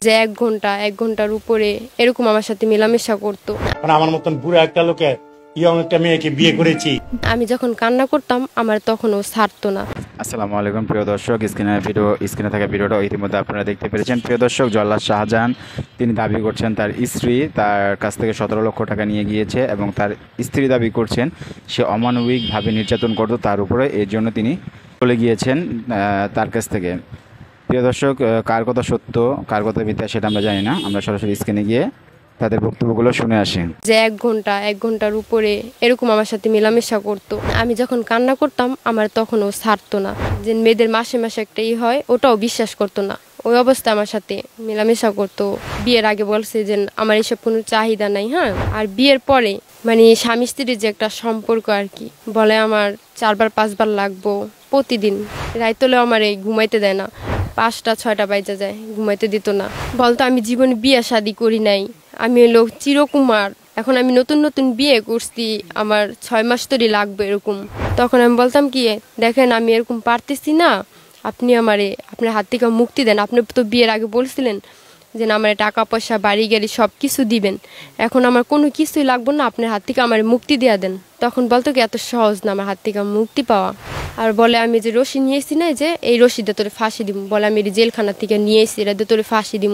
যে 1 ঘন্টার উপরে এরকম আমার সাথে মেলামেশা করতো। মানে আমার মতন বুড়া একটা লোকে ইয়ং একটা মেয়েকে বিয়ে করেছি। আমি যখন কান্না করতাম আমার তখন ও ছাড়তো না। আসসালামু আলাইকুম প্রিয় দর্শক, স্ক্রিনে থাকা ভিডিওটা ইতিমধ্যে আপনারা দেখতে পেরেছেন। প্রিয় দর্শক, জল্লাদ শাহজাহান তিনি দাবি করছেন তার স্ত্রী তার কাছ থেকে 17 লক্ষ টাকা নিয়ে গিয়েছে এবং তার স্ত্রী দাবি করছেন সে অমানবিকভাবে নির্যাতন করতো তার উপরে, এর জন্য তিনি চলে গিয়েছেন তার কাছ থেকে। প্রিয় দর্শক, কার কথা সত্য কার কথা মিথ্যা সেটা আমরা জানি না, আমরা সরাসরি স্ক্রিনে গিয়ে তাদের বক্তব্যগুলো শুনে আসি। যে 1 ঘন্টার উপরে এরকম আমার সাথে মেলামেশা করতো। আমি যখন কান্না করতাম আমার তখন ও ছাড়তো না। যে মেয়েদের মাসে মাসে একটা হয় ওটাও বিশ্বাস করতো না। ওই অবস্থা আমার সাথে মেলামেশা করতো। বিয়ের আগে বলছে যে আমার এসব কোনো চাহিদা নাই, হ্যাঁ। আর বিয়ের পরে মানে স্বামী স্ত্রীর যে একটা সম্পর্ক আর কি, বলে আমার 4-5 বার লাগবো প্রতিদিন। রাইতলেও আমার এই ঘুমাইতে দেয় না, 5টা-6টা বাজে যায়, ঘুমাইতে দিত না। বলতো আমি জীবনে বিয়ে শাদি করি নাই, আমি হলো চিরকুমার, এখন আমি নতুন নতুন বিয়ে করছি, আমার 6 মাস ধরে লাগবে এরকম। তখন আমি বলতাম কি, দেখেন আমি এরকম পারতেছি না, আপনি আমারে আপনার হাত থেকে মুক্তি দেন। আপনি তো বিয়ের আগে বলছিলেন যে আমার টাকা পয়সা বাড়ি গাড়ি সব কিছু দিবেন, এখন আমার কোনো কিছুই লাগবে না, আপনার হাত থেকে আমার মুক্তি দেওয়া দেন। তখন বলতো কি এত সহজ না আমার হাত থেকে মুক্তি পাওয়া। আর বলে আমি যে রশি নিয়েছি না, যে এই রশিটা তোরে ফাঁসি দিব, বলে আমি জেলখানা থেকে নিয়েছি, এটা তোরে ফাঁসি দিব,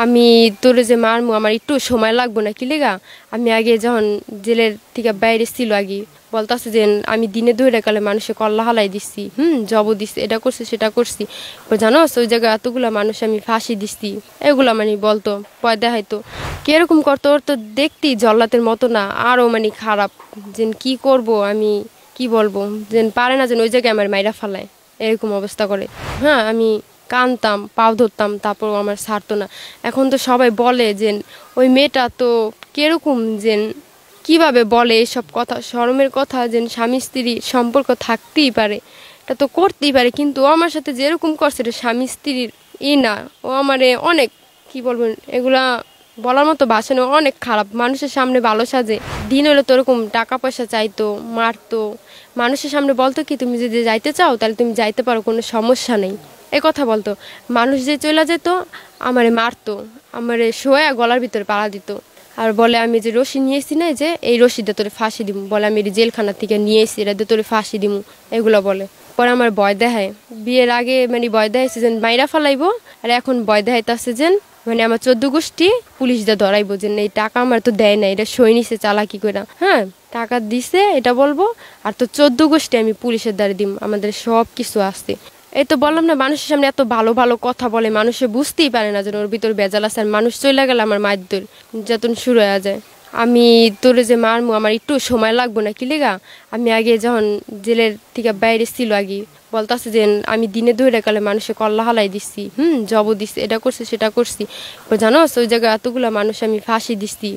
আমি তোরে যে মারমু আমার একটু সময় লাগবো না, কি লেগা আমি আগে যখন জেলের থেকে বাইরে ছিল আগে বলতেছে যে আমি দিনে ধরে কালে মানুষে কল্লা হালাই দিচ্ছি, জব দিচ্ছি, এটা করছি সেটা করছি, জানো ওই জায়গায় এতগুলা মানুষ আমি ফাঁসি দিচ্ছি, এগুলা মানে বলতো পয় দেখাইতো। কিরকম করতো, ওর তো দেখতেই জল্লাতের মতো না, আরও মানে খারাপ। যে কি করব আমি, কি বলবো, যে পারে না যেন ওই জায়গায় আমার মাইরা ফালায়, এরকম অবস্থা করে। হ্যাঁ, আমি কানতাম, পাও ধরতাম, তারপর আমার ছাড়তো না। এখন তো সবাই বলে যে ওই মেয়েটা তো কিরকম, যে কিভাবে বলে এসব কথা, শরমের কথা, যে স্বামী স্ত্রী সম্পর্ক থাকতেই পারে, এটা তো করতেই পারে, কিন্তু ও আমার সাথে যেরকম করছে এটা স্বামী স্ত্রীর না, ও আমারে অনেক কি বলবেন, এগুলা বলার মতো ভাষা না, অনেক খারাপ। মানুষের সামনে ভালো সাজে, দিন হলে তো ওরকম টাকা পয়সা চাইতো, মারতো, মানুষের সামনে বলতো কি তুমি যদি যাইতে চাও তাহলে তুমি যাইতে পারো, কোনো সমস্যা নেই, এ কথা বলতো। মানুষ যে চলে যেত আমারে মারতো, আমারে শোয়া গলার ভিতরে পাড়া দিত। আর বলে আমি যে রশি নিয়েছি না, যে এই রশিটা তোরে ফাঁসি দিব, বলে আমি জেলখানা থেকে নিয়েছি, এটা তোরে ফাঁসি দিব, এগুলো বলে। পরে আমার ভয় দেখায়, বিয়ের আগে মানে ভয় দেখাইছে যে মাইরা ফালাইবো, আর এখন ভয় দেখাইতেছে যে মানে আমার 14 গোষ্ঠী পুলিশ দিয়ে ধরাইবো, যে এই টাকা আমার তো দেয় না, এটা সই নিছে চালাকি করে, হ্যাঁ টাকা দিছে এটা বলবো, আর তো 14 গোষ্ঠী আমি পুলিশের দ্বারা দিম, আমাদের সব কিছু আছে। এই তো বললাম না, মানুষের সামনে এত ভালো ভালো কথা বলে, মানুষে বুঝতেই পারে না যেন ওর ভিতর বেজাল আছে। আর মানুষ চলে গেলে আমার মায়ের যতন শুরু হয়ে যায়, আমি তোরে যে মারমু আমার একটু সময় লাগবো না, কি লেগা আমি আগে যখন জেলের থেকে বাইরে ছিল আগে বলতেছে যে আমি দিনে ধরে কালে মানুষে কল্লা হালাই দিচ্ছি, জব দিচ্ছি, এটা করছি সেটা করছি, জানো ওই জায়গায় এতগুলা মানুষ আমি ফাঁসি দিচ্ছি,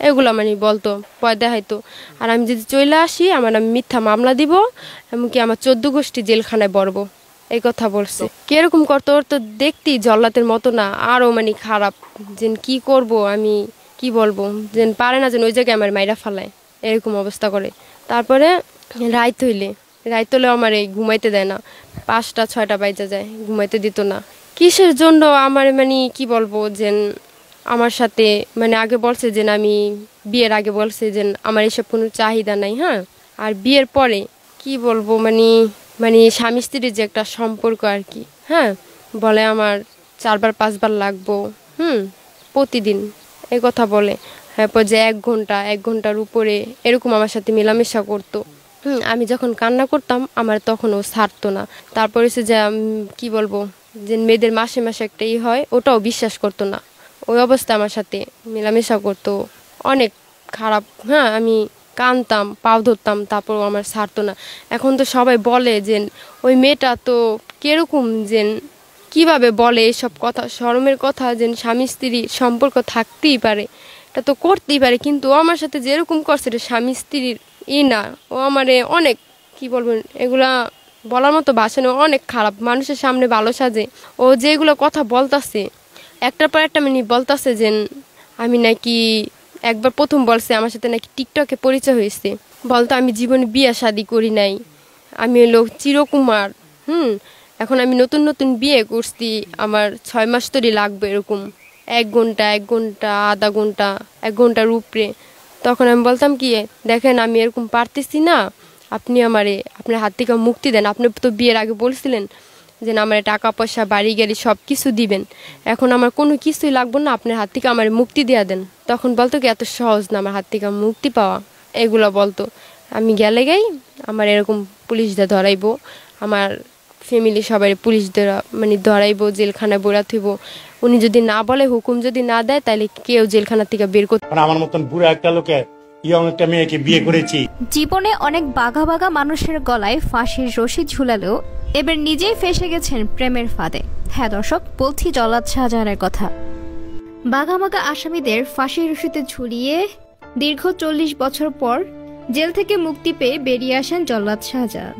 এগুলা মানে বলতো পয় দেখাইতো। আর আমি যদি চলে আসি আমি মিথ্যা মামলা দিব, এমনকি আমার 14 গোষ্ঠী জেলখানায় বরবো, এই কথা বলছে। কিরকম করতো, ওর তো দেখতেই জল্লাতের মতো না, আরও মানে খারাপ। যে কি করব আমি, কি বলবো, যে পারে না যেন ওই জায়গায় আমার মাইরা ফালায়, এরকম অবস্থা করে। তারপরে রাইতলেও আমার এই ঘুমাইতে দেয় না, 5টা-6টা বাজে যায়, ঘুমাইতে দিত না। কিসের জন্য আমার মানে কি বলবো, যে আমার সাথে মানে আগে বলছে যে আমি বিয়ের আগে বলছে যে আমার এসব কোনো চাহিদা নাই, হ্যাঁ। আর বিয়ের পরে কি বলবো, মানে স্বামী স্ত্রীর যে একটা সম্পর্ক আর কি, হ্যাঁ, বলে আমার 4-5 বার লাগবো প্রতিদিন, এই কথা বলে। হ্যাঁ, যে 1 ঘন্টার উপরে এরকম আমার সাথে মেলামেশা করতো। আমি যখন কান্না করতাম আমার তখন ও ছাড়তো না। তারপরে সে যে কি বলবো, যে মেয়েদের মাসে মাসে একটা হয় ওটাও বিশ্বাস করতো না। ওই অবস্থা আমার সাথে মেলামেশা করতো, অনেক খারাপ। হ্যাঁ, আমি কানতাম, পাও ধরতাম, তারপর আমার ছাড়তো না। এখন তো সবাই বলে যে ওই মেয়েটা তো কিরকম, যে কিভাবে বলে এসব কথা, শরমের কথা, যে স্বামী স্ত্রী সম্পর্ক থাকতেই পারে, এটা তো করতেই পারে, কিন্তু ও আমার সাথে যেরকম করছে এটা স্বামী স্ত্রীর না, ও আমারে অনেক কি বলবেন, এগুলা বলার মতো ভাষা না, অনেক খারাপ। মানুষের সামনে ভালো সাজে, ও যেগুলো কথা বলতাছে একটার পর একটা মানে বলতাছে যে আমি নাকি একবার প্রথম বলছে আমার সাথে নাকি টিকটকে পরিচয় হয়েছে, বলতো আমি জীবনে বিয়ে শাদি করি নাই, আমি হলো চিরকুমার, এখন আমি নতুন নতুন বিয়ে করছি, আমার 6 মাস ধরে লাগবে এরকম। 1 ঘন্টা আধা ঘন্টা 1 ঘন্টার উপরে। তখন আমি বলতাম কি, দেখেন আমি এরকম পারতেছি না, আপনি আমারে আপনার হাত থেকে মুক্তি দেন। আপনি তো বিয়ের আগে বলছিলেন যে না আমার টাকা পয়সা বাড়ি গাড়ি সব কিছু দিবেন, এখন আমার কোনো কিছুই লাগবে না, আপনার হাত থেকে আমার মুক্তি দেওয়া দেন। তখন বলতো কি এত সহজ না আমার হাত থেকে মুক্তি পাওয়া, এগুলো বলতো। আমি গেলে গাই আমার এরকম পুলিশদের ধরাইবো, আমার ফ্যামিলি সবাই পুলিশদের মানে ধরাইবো, জেলখানায় বইরা থইব। উনি যদি না বলে, হুকুম যদি না দেয়, তাহলে কেউ জেলখানা থেকে বের করতে। মানে আমার মতন বুড়া একটা লোকে ইয়ং একটা মেয়েকে বিয়ে করেছি। জীবনে অনেক বাঘা বাঘা মানুষের গলায় ফাঁসির রশি ঝুলালেও এবার নিজেই ফেসে গেছেন প্রেমের ফাঁদে। হ্যাঁ দর্শক, বলছি জল্লাদ শাহজাহানের কথা। বাঘা বাঘা আসামিদের ফাঁসির রশিতে ঝুলিয়ে দীর্ঘ 40 বছর পর জেল থেকে মুক্তি পেয়ে বেরিয়ে আসেন জল্লাদ শাহজাহান।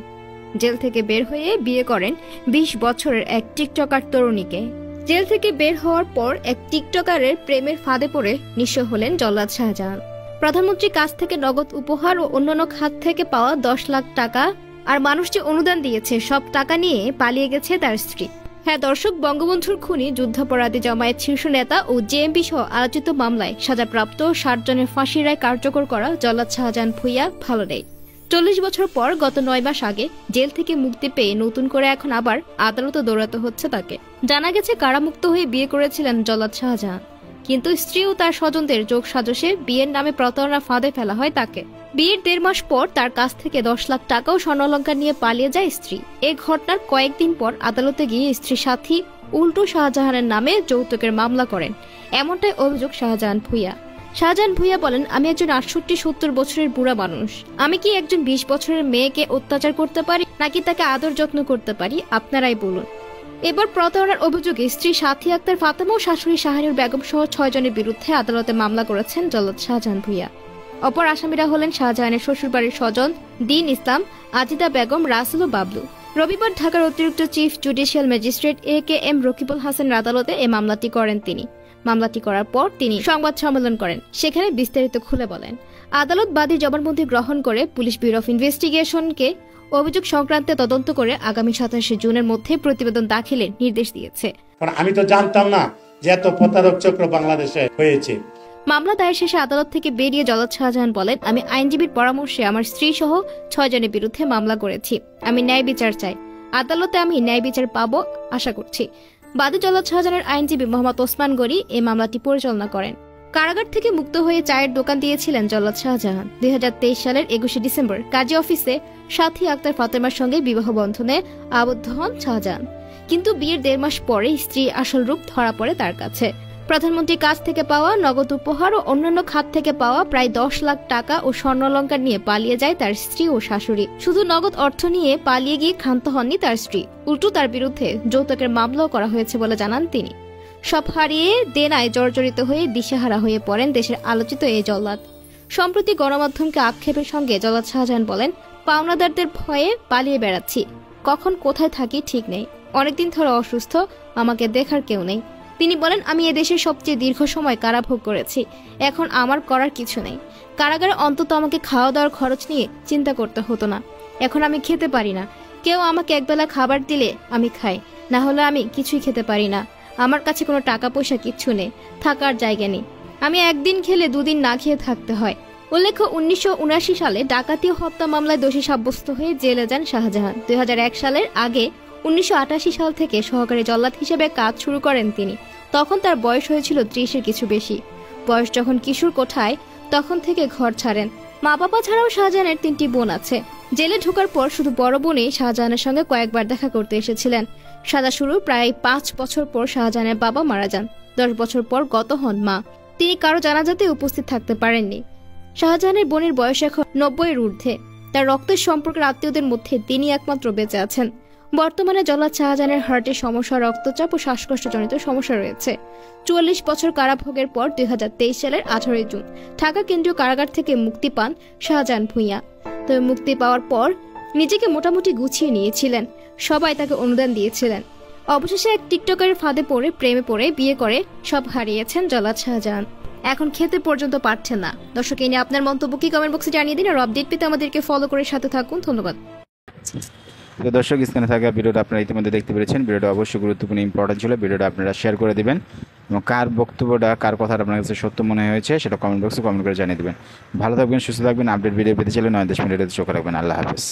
জেল থেকে বের হয়ে বিয়ে করেন 20 বছরের এক টিকটকার তরুণীকে। জেল থেকে বের হওয়ার পর এক টিকটকারের প্রেমের ফাঁদে পড়ে নিঃস্ব হলেন জল্লাদ শাহজাহান। প্রধানমন্ত্রীর কাছ থেকে নগদ উপহার ও অন্যান্য খাত থেকে পাওয়া 10 লাখ টাকা আর মানুষ যে অনুদান দিয়েছে সব টাকা নিয়ে পালিয়ে গেছে তার স্ত্রী। হ্যাঁ দর্শক, বঙ্গবন্ধুর খুনি, যুদ্ধাপরাধী জামায়াত শীর্ষ নেতা ও জেএমবি সহ আলোচিত মামলায় সাজাপ্রাপ্ত 60 জনের ফাঁসির রায় কার্যকর করা জল্লাদ শাহজাহান ভূঁইয়া ভালো নেই। 40 বছর পর গত 9 মাস আগে জেল থেকে মুক্তি পেয়ে নতুন করে এখন আবার আদালতে দৌড়াতে হচ্ছে তাকে। জানা গেছে কারামুক্ত হয়ে বিয়ে করেছিলেন জল্লাদ শাহজাহান, কিন্তু স্ত্রী ও তার স্বজনদের যোগ সাজসে বিয়ের নামে প্রতারণা ফাঁদে ফেলা হয় তাকে। বিয়ের 1.5 মাস পর তার কাছ থেকে 10 লাখ টাকা ও স্বর্ণালঙ্কার নিয়ে পালিয়ে যায় স্ত্রী। এই ঘটনার কয়েকদিন পর আদালতে গিয়ে স্ত্রীর সাথী উল্টো শাহজাহানের নামে যৌতুকের মামলা করেন, এমনটাই অভিযোগ শাহজাহান ভূঁইয়া। শাহজাহান ভূঁইয়া বলেন, আমি একজন 68-70 বছরের বুড়া মানুষ, আমি কি একজন 20 বছরের মেয়েকে অত্যাচার করতে পারি নাকি তাকে আদর যত্ন করতে পারি, আপনারাই বলুন। এবার প্রতারণার অভিযোগে স্ত্রী সাথী আক্তার ফাতেমা ও শাশুড়ি শাহনুর বেগম সহ 6 জনের বিরুদ্ধে আদালতে মামলা করেছেন জল্লাদ শাহজাহান ভূঁইয়া। অপর আসামিরা হলেন শাহজাহানের শ্বশুরবাড়ির স্বজন দিন ইসলাম, আজিদা বেগম, রাসেল ও বাবলু। রবিবার ঢাকার অতিরিক্ত chief judicial magistrate AKM Rakibul হাসানের আদালতে এই মামলাটি করেন তিনি। মামলাটি করার পর তিনি সংবাদ সম্মেলন করেন, সেখানে বিস্তারিত খুলে বলেন। আদালত বাদীর জবানবন্দি গ্রহণ করে পুলিশ ব্যুরো অফ ইনভেস্টিগেশনকে অভিযোগ সংক্রান্তে তদন্ত করে আগামী 27 জুনের মধ্যে প্রতিবেদন দাখিলের নির্দেশ দিয়েছে। আমি তো জানতাম না যে এত প্রতারক চক্র বাংলাদেশে হয়েছে। মামলা দায়ের শেষে আদালত থেকে বেরিয়ে জল্লাদ শাহজাহান বলেন, আমি আইনজীবীর পরামর্শে আমার স্ত্রী সহ 6 জনের বিরুদ্ধে মামলা করেছি। আমি ন্যায় বিচার চাই, আদালতে আমি ন্যায় বিচার পাবো আশা করছি। বাদী জল্লাদ শাহজাহানের আইনজীবী মোহাম্মদ ওসমান গনি এই মামলাটি পরিচালনা করেন। কারাগার থেকে মুক্ত হয়ে চায়ের দোকান দিয়েছিলেন জল্লাদ শাহজাহান। 2023 সালের 21 ডিসেম্বর কাজী অফিসে সাথী আক্তার ফাতেমার সঙ্গে বিবাহ বন্ধনে আবদ্ধ হন শাহজাহান, কিন্তু বিয়ের 1.5 মাস পরে স্ত্রী আসল রূপ ধরা পড়ে তার কাছে। প্রধানমন্ত্রীর কাছ থেকে পাওয়া নগদ উপহার ও অন্যান্য খাত থেকে পাওয়া প্রায় 10 লাখ টাকা ও স্বর্ণালঙ্কার নিয়ে পালিয়ে যায় তার স্ত্রী ও শাশুড়ি। শুধু নগদ অর্থ নিয়ে পালিয়ে গিয়ে ক্ষান্ত হননি তার স্ত্রী, উল্টো তার বিরুদ্ধে যৌতুকের মামলাও করা হয়েছে বলে জানান তিনি। সব হারিয়ে দেনায় জর্জরিত হয়ে দিশেহারা হয়ে পড়েন দেশের আলোচিত এই জল্লাদ। সম্প্রতি গণমাধ্যমকে আক্ষেপের সঙ্গে জল্লাদ শাহজাহান বলেন, পাওনাদারদের ভয়ে পালিয়ে বেড়াচ্ছি, কখন কোথায় থাকি ঠিক নেই, অনেকদিন ধরে অসুস্থ, আমাকে দেখার কেউ নেই। তিনি বলেন, আমি এদেশে সবচেয়ে দীর্ঘ সময় কারাভোগ করেছি, এখন আমার করার কিছু নেই। কারাগারে অন্তত আমাকে খাওয়া দাওয়ার খরচ নিয়ে চিন্তা করতে হতো না, এখন আমি খেতে পারি না। কেউ আমাকে একবেলা খাবার দিলে আমি খাই, না হলে আমি কিছুই খেতে পারি না। আমার কাছে কোনো টাকা পয়সা কিচ্ছু নেই, থাকার জায়গা নেই। আমি একদিন খেলে 2 দিন না খেয়ে থাকতে হয়। উল্লেখ্য, 1979 সালে ডাকাতি ও হত্যা মামলায় দোষী সাব্যস্ত হয়ে জেলে যান শাহজাহান। 2001 সালের আগে 1988 সাল থেকে সহকারী জল্লাদ হিসেবে কাজ শুরু করেন তিনি। তখন তার বয়স হয়েছিল 30-এর কিছু বেশি। বয়স যখন কিশোর কোঠায়, তখন থেকে ঘর ছাড়েন। মা বাবা ছাড়াও শাহজাহানের 3টি বোন আছে। জেলে ঢোকার পর শুধু বড় বোনই শাহজাহানের সঙ্গে কয়েকবার দেখা করতে এসেছিলেন। সাজা শুরুর প্রায় 5 বছর পর শাহজাহানের বাবা মারা যান। 10 বছর পর গত হন মা। তিনি কারো জানাজাতে উপস্থিত থাকতে পারেননি। শাহজাহানের বোনের বয়স এখন 90-এর ঊর্ধ্বে। তার রক্তের সম্পর্কের আত্মীয়দের মধ্যে তিনি একমাত্র বেঁচে আছেন। বর্তমানে জল্লাদ শাহজাহানের হার্টের সমস্যা, রক্তচাপ ও শ্বাসকষ্টজনিত সমস্যা রয়েছে। 44 বছর কারাভোগের পর 2023 সালের 18 জুন ঢাকা কেন্দ্রীয় কারাগার থেকে মুক্তি পান শাহজাহান ভূঁইয়া। তবে মুক্তি পাওয়ার পর নিজেকে মোটামুটি গুছিয়ে নিয়েছিলেন, সবাই তাকে অনুদান দিয়েছিলেন। অবশেষে এক টিকটকারের ফাঁদে পড়ে প্রেমে পড়ে বিয়ে করে সব হারিয়েছেন জল্লাদ শাহজাহান। এখন খেতে পর্যন্ত পারছেন না। দর্শক, এই নিয়ে আপনার মন্তব্য কি কমেন্ট বক্সে জানিয়ে দিন, আর আপডেট পেতে আমাদেরকে ফলো করে সাথে থাকুন। ধন্যবাদ। প্রিয় দর্শক, স্ক্রিনে থাকা ভিডিওটা আপনারা ইতিমধ্যে দেখতে পেরেছেন। ভিডিওটা অবশ্যই গুরুত্বপূর্ণ ইম্পর্টেন্ট ছিল। ভিডিওটা আপনারা শেয়ার করে দিবেন এবং কার বক্তব্যটা, কার কথাটা আপনার কাছে সত্য মনে হয়েছে সেটা কমেন্ট বক্সে কমেন্ট করে জানিয়ে দেবেন। ভালো থাকবেন, সুস্থ থাকবেন। আপডেট ভিডিও পেতে চাইলে নয় দেশ মিডিয়াতে চোখ রাখবেন। আল্লাহ হাফেজ।